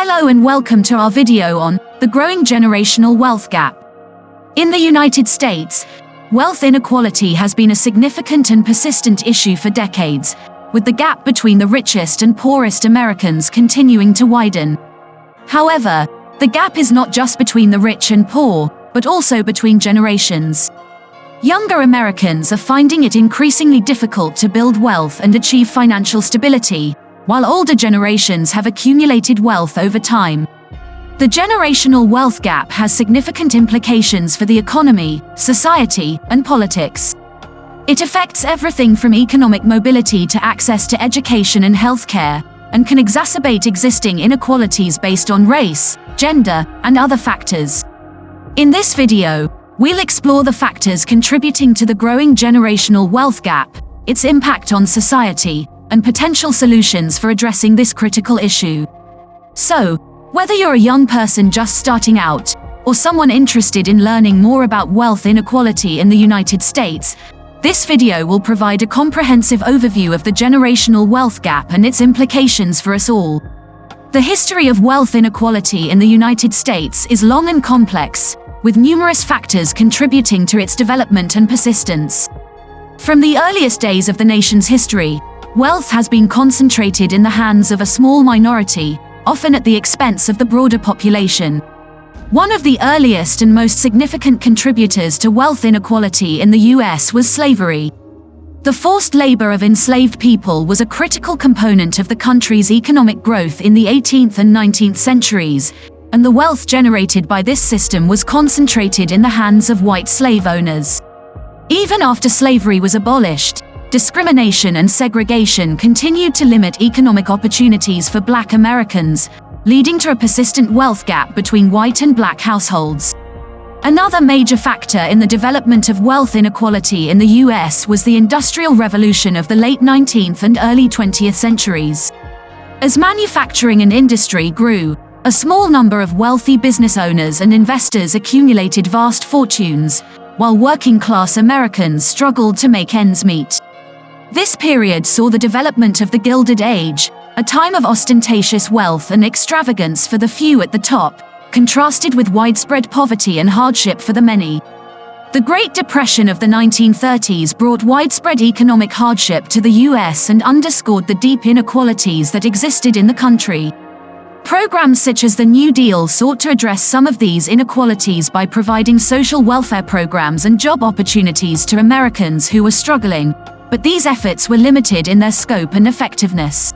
Hello and welcome to our video on the growing generational wealth gap. In the United States, wealth inequality has been a significant and persistent issue for decades, with the gap between the richest and poorest Americans continuing to widen. However, the gap is not just between the rich and poor, but also between generations. Younger Americans are finding it increasingly difficult to build wealth and achieve financial stability, while older generations have accumulated wealth over time. The generational wealth gap has significant implications for the economy, society, and politics. It affects everything from economic mobility to access to education and healthcare, and can exacerbate existing inequalities based on race, gender, and other factors. In this video, we'll explore the factors contributing to the growing generational wealth gap, its impact on society, and potential solutions for addressing this critical issue. So, whether you're a young person just starting out, or someone interested in learning more about wealth inequality in the United States, this video will provide a comprehensive overview of the generational wealth gap and its implications for us all. The history of wealth inequality in the United States is long and complex, with numerous factors contributing to its development and persistence. From the earliest days of the nation's history, wealth has been concentrated in the hands of a small minority, often at the expense of the broader population. One of the earliest and most significant contributors to wealth inequality in the US was slavery. The forced labor of enslaved people was a critical component of the country's economic growth in the 18th and 19th centuries, and the wealth generated by this system was concentrated in the hands of white slave owners. Even after slavery was abolished, discrimination and segregation continued to limit economic opportunities for Black Americans, leading to a persistent wealth gap between white and Black households. Another major factor in the development of wealth inequality in the US was the Industrial Revolution of the late 19th and early 20th centuries. As manufacturing and industry grew, a small number of wealthy business owners and investors accumulated vast fortunes, while working-class Americans struggled to make ends meet. This period saw the development of the Gilded Age, a time of ostentatious wealth and extravagance for the few at the top, contrasted with widespread poverty and hardship for the many. The Great Depression of the 1930s brought widespread economic hardship to the US and underscored the deep inequalities that existed in the country. Programs such as the New Deal sought to address some of these inequalities by providing social welfare programs and job opportunities to Americans who were struggling, but these efforts were limited in their scope and effectiveness.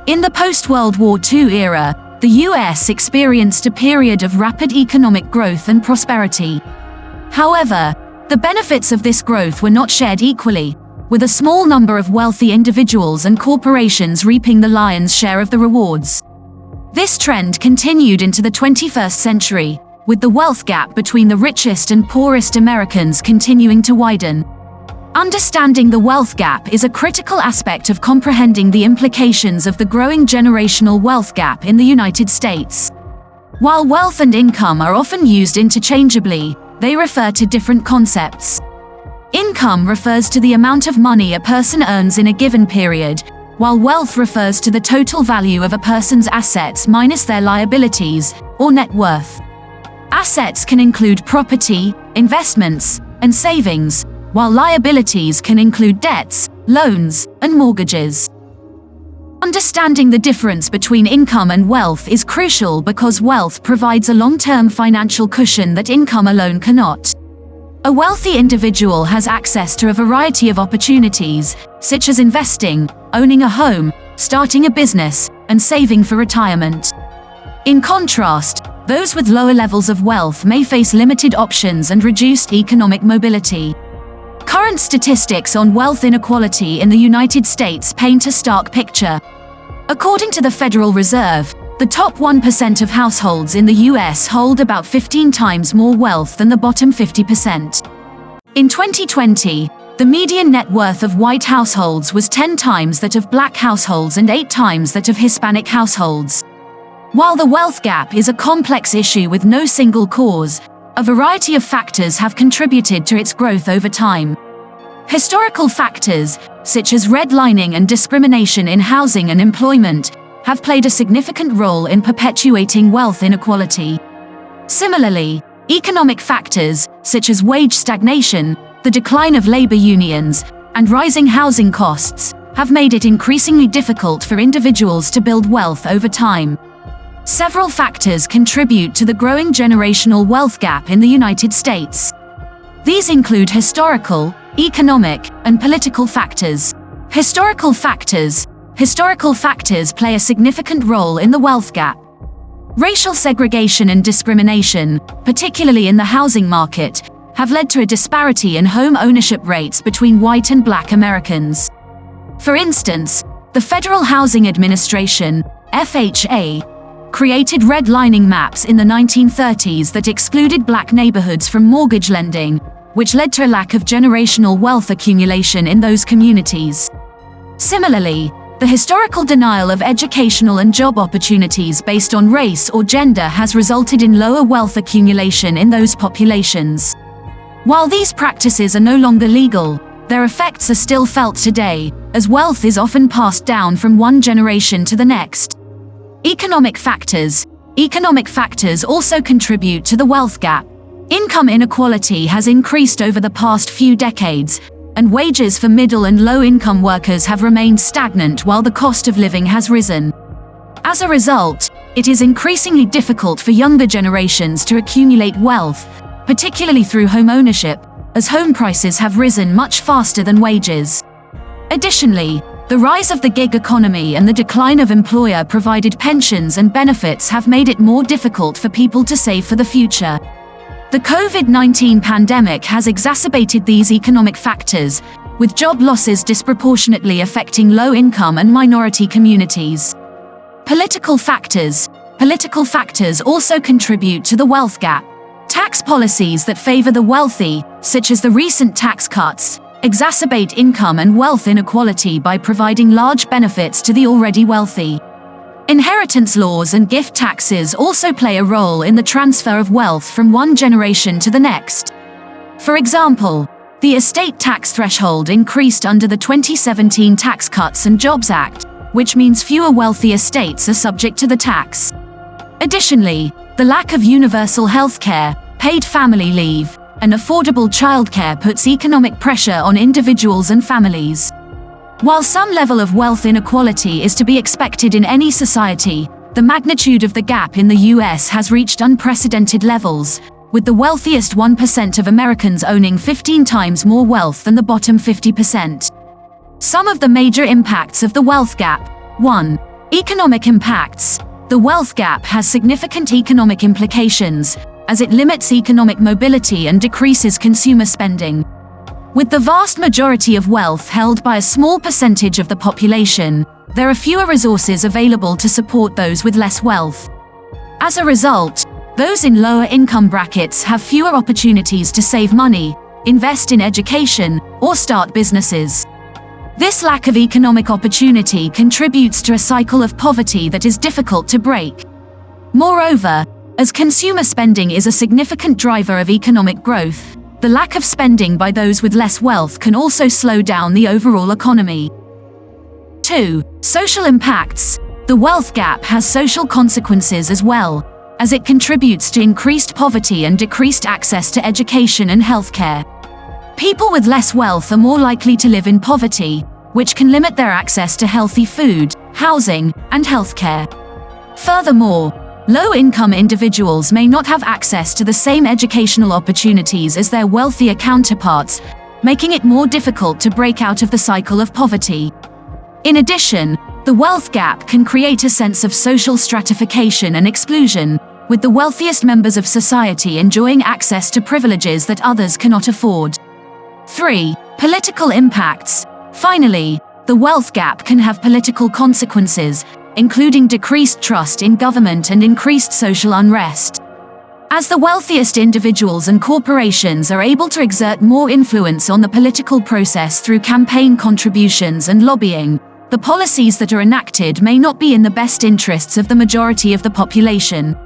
In the post-World War II era, the US experienced a period of rapid economic growth and prosperity. However, the benefits of this growth were not shared equally, with a small number of wealthy individuals and corporations reaping the lion's share of the rewards. This trend continued into the 21st century, with the wealth gap between the richest and poorest Americans continuing to widen. Understanding the wealth gap is a critical aspect of comprehending the implications of the growing generational wealth gap in the United States. While wealth and income are often used interchangeably, they refer to different concepts. Income refers to the amount of money a person earns in a given period, while wealth refers to the total value of a person's assets minus their liabilities, or net worth. Assets can include property, investments, and savings, while liabilities can include debts, loans, and mortgages. Understanding the difference between income and wealth is crucial because wealth provides a long-term financial cushion that income alone cannot. A wealthy individual has access to a variety of opportunities, such as investing, owning a home, starting a business, and saving for retirement. In contrast, those with lower levels of wealth may face limited options and reduced economic mobility. Current statistics on wealth inequality in the United States paint a stark picture. According to the Federal Reserve, the top 1% of households in the US hold about 15 times more wealth than the bottom 50%. In 2020, the median net worth of white households was 10 times that of Black households and 8 times that of Hispanic households. While the wealth gap is a complex issue with no single cause, a variety of factors have contributed to its growth over time. Historical factors, such as redlining and discrimination in housing and employment, have played a significant role in perpetuating wealth inequality. Similarly, economic factors, such as wage stagnation, the decline of labor unions, and rising housing costs, have made it increasingly difficult for individuals to build wealth over time. Several factors contribute to the growing generational wealth gap in the United States. These include historical, economic, and political factors. Historical factors play a significant role in the wealth gap. Racial segregation and discrimination, particularly in the housing market, have led to a disparity in home ownership rates between white and black Americans. For instance, the Federal Housing Administration, FHA, created redlining maps in the 1930s that excluded black neighborhoods from mortgage lending, which led to a lack of generational wealth accumulation in those communities. Similarly, the historical denial of educational and job opportunities based on race or gender has resulted in lower wealth accumulation in those populations. While these practices are no longer legal, their effects are still felt today, as wealth is often passed down from one generation to the next. Economic factors also contribute to the wealth gap. Income inequality has increased over the past few decades, and wages for middle and low-income workers have remained stagnant while the cost of living has risen. As a result, it is increasingly difficult for younger generations to accumulate wealth, particularly through home ownership, as home prices have risen much faster than wages. Additionally, the rise of the gig economy and the decline of employer-provided pensions and benefits have made it more difficult for people to save for the future. The COVID-19 pandemic has exacerbated these economic factors, with job losses disproportionately affecting low-income and minority communities. Political factors also contribute to the wealth gap. Tax policies that favor the wealthy, such as the recent tax cuts, exacerbate income and wealth inequality by providing large benefits to the already wealthy. Inheritance laws and gift taxes also play a role in the transfer of wealth from one generation to the next. For example, the estate tax threshold increased under the 2017 Tax Cuts and Jobs Act, which means fewer wealthy estates are subject to the tax. Additionally, the lack of universal health care, paid family leave, and affordable childcare puts economic pressure on individuals and families. While some level of wealth inequality is to be expected in any society, the magnitude of the gap in the US has reached unprecedented levels, with the wealthiest 1% of Americans owning 15 times more wealth than the bottom 50%. Some of the major impacts of the wealth gap. 1. Economic impacts. The wealth gap has significant economic implications, as it limits economic mobility and decreases consumer spending. With the vast majority of wealth held by a small percentage of the population, there are fewer resources available to support those with less wealth. As a result, those in lower income brackets have fewer opportunities to save money, invest in education, or start businesses. This lack of economic opportunity contributes to a cycle of poverty that is difficult to break. Moreover, as consumer spending is a significant driver of economic growth, the lack of spending by those with less wealth can also slow down the overall economy. 2. Social impacts. The wealth gap has social consequences as well, as it contributes to increased poverty and decreased access to education and healthcare. People with less wealth are more likely to live in poverty, which can limit their access to healthy food, housing, and healthcare. Furthermore, low-income individuals may not have access to the same educational opportunities as their wealthier counterparts, making it more difficult to break out of the cycle of poverty. In addition, the wealth gap can create a sense of social stratification and exclusion, with the wealthiest members of society enjoying access to privileges that others cannot afford. 3. Political impacts. Finally, the wealth gap can have political consequences, including decreased trust in government and increased social unrest. As the wealthiest individuals and corporations are able to exert more influence on the political process through campaign contributions and lobbying, the policies that are enacted may not be in the best interests of the majority of the population.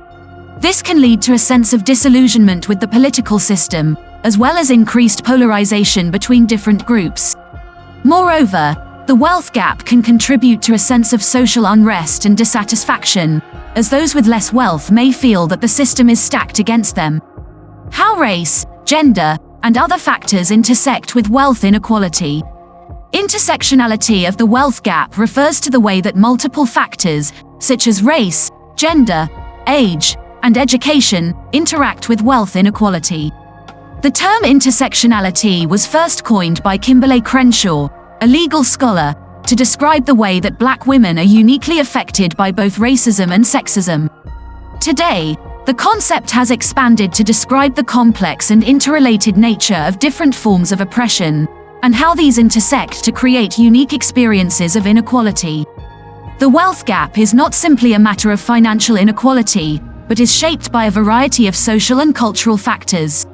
This can lead to a sense of disillusionment with the political system, as well as increased polarization between different groups. Moreover, The wealth gap can contribute to a sense of social unrest and dissatisfaction, as those with less wealth may feel that the system is stacked against them. How race, gender, and other factors intersect with wealth inequality. Intersectionality of the wealth gap refers to the way that multiple factors, such as race, gender, age, and education, interact with wealth inequality. The term intersectionality was first coined by Kimberlé Crenshaw, a legal scholar, to describe the way that Black women are uniquely affected by both racism and sexism. Today, the concept has expanded to describe the complex and interrelated nature of different forms of oppression, and how these intersect to create unique experiences of inequality. The wealth gap is not simply a matter of financial inequality, but is shaped by a variety of social and cultural factors.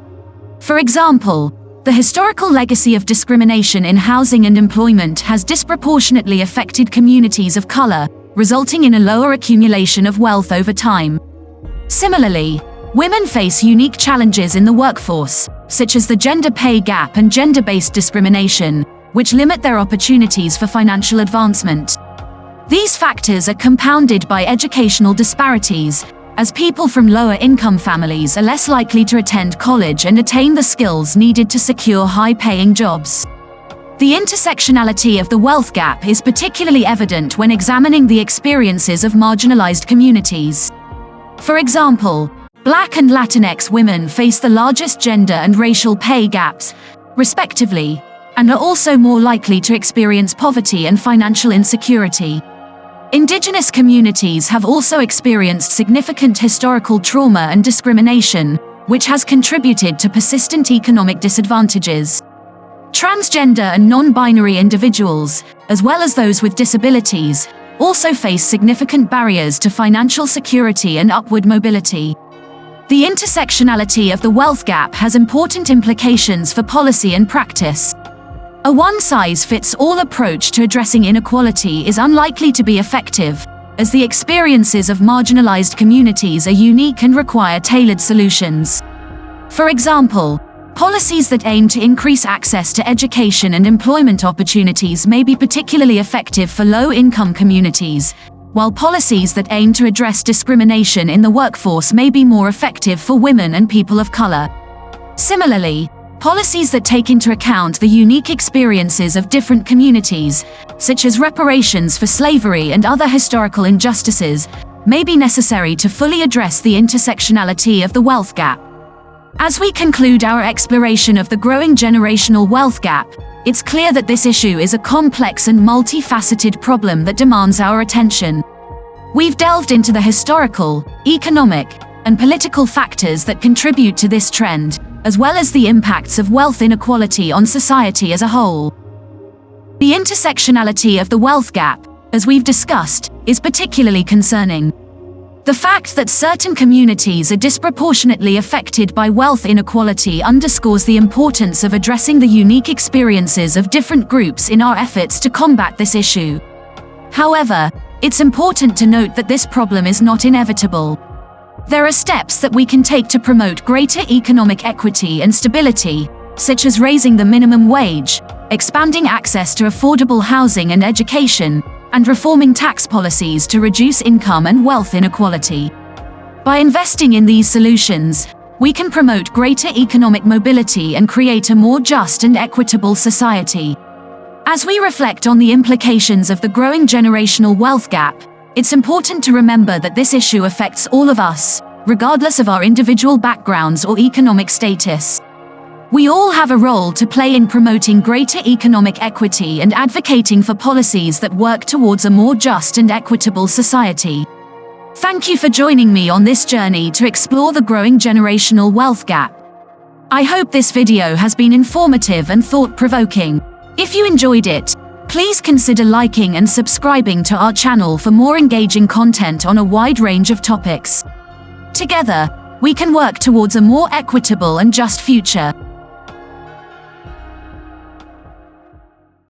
For example, the historical legacy of discrimination in housing and employment has disproportionately affected communities of color, resulting in a lower accumulation of wealth over time. Similarly, women face unique challenges in the workforce, such as the gender pay gap and gender-based discrimination, which limit their opportunities for financial advancement. These factors are compounded by educational disparities, as people from lower-income families are less likely to attend college and attain the skills needed to secure high-paying jobs. The intersectionality of the wealth gap is particularly evident when examining the experiences of marginalized communities. For example, Black and Latinx women face the largest gender and racial pay gaps, respectively, and are also more likely to experience poverty and financial insecurity. Indigenous communities have also experienced significant historical trauma and discrimination, which has contributed to persistent economic disadvantages. Transgender and non-binary individuals, as well as those with disabilities, also face significant barriers to financial security and upward mobility. The intersectionality of the wealth gap has important implications for policy and practice. A one-size-fits-all approach to addressing inequality is unlikely to be effective, as the experiences of marginalized communities are unique and require tailored solutions. For example, policies that aim to increase access to education and employment opportunities may be particularly effective for low-income communities, while policies that aim to address discrimination in the workforce may be more effective for women and people of color. Similarly, policies that take into account the unique experiences of different communities, such as reparations for slavery and other historical injustices, may be necessary to fully address the intersectionality of the wealth gap. As we conclude our exploration of the growing generational wealth gap, it's clear that this issue is a complex and multifaceted problem that demands our attention. We've delved into the historical, economic, and political factors that contribute to this trend, as well as the impacts of wealth inequality on society as a whole. The intersectionality of the wealth gap, as we've discussed, is particularly concerning. The fact that certain communities are disproportionately affected by wealth inequality underscores the importance of addressing the unique experiences of different groups in our efforts to combat this issue. However, it's important to note that this problem is not inevitable. There are steps that we can take to promote greater economic equity and stability, such as raising the minimum wage, expanding access to affordable housing and education, and reforming tax policies to reduce income and wealth inequality. By investing in these solutions, we can promote greater economic mobility and create a more just and equitable society. As we reflect on the implications of the growing generational wealth gap, it's important to remember that this issue affects all of us, regardless of our individual backgrounds or economic status. We all have a role to play in promoting greater economic equity and advocating for policies that work towards a more just and equitable society. Thank you for joining me on this journey to explore the growing generational wealth gap. I hope this video has been informative and thought-provoking. If you enjoyed it, please consider liking and subscribing to our channel for more engaging content on a wide range of topics. Together, we can work towards a more equitable and just future.